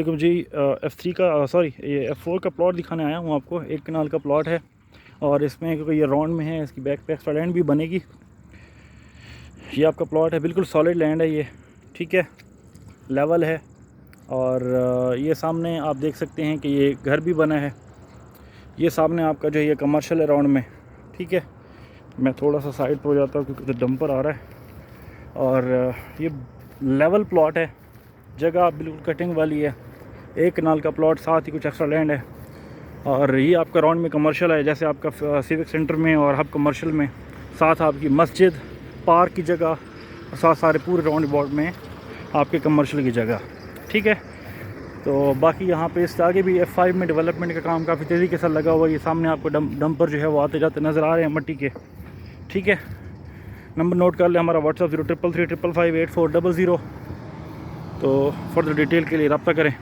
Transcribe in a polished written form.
देखो जी, F3 का sorry ये F4 का प्लॉट दिखाने आया हूँ आपको। 1 कनाल का प्लॉट है और इसमें क्योंकि ये राउंड में है, इसकी बैक पे एक्स्ट्रा लैंड भी बनेगी। ये आपका प्लॉट है, बिल्कुल सॉलिड लैंड है ये, ठीक है, लेवल है। और ये सामने आप देख सकते हैं कि ये घर भी बना है। ये सामने आपका जो है ये कमर्शियल है राउंड में, ठीक है। मैं थोड़ा सा साइड पर हो जाता हूँ क्योंकि तो डंपर आ रहा है। और ये लेवल प्लॉट है, जगह बिल्कुल कटिंग वाली है। 1 कनाल का प्लॉट, साथ ही कुछ एक्स्ट्रा लैंड है। और ये आपका राउंड में कमर्शियल है, जैसे आपका सिविक सेंटर में और हब कमर्शियल में, साथ आपकी मस्जिद, पार्क की जगह और साथ सारे पूरे राउंड अबाउट में आपके कमर्शियल की जगह, ठीक है। तो बाकी यहाँ पे इससे आगे भी F5 में डेवलपमेंट का काम काफ़ी तेज़ी के साथ लगा हुआ है। ये सामने आपको डंपर जो है वो आते जाते नज़र आ रहे हैं मट्टी के, ठीक है। नंबर नोट कर ले, हमारा व्हाट्सअप 0333558400। तो फर्दर डिटेल के लिए रब्ता करें।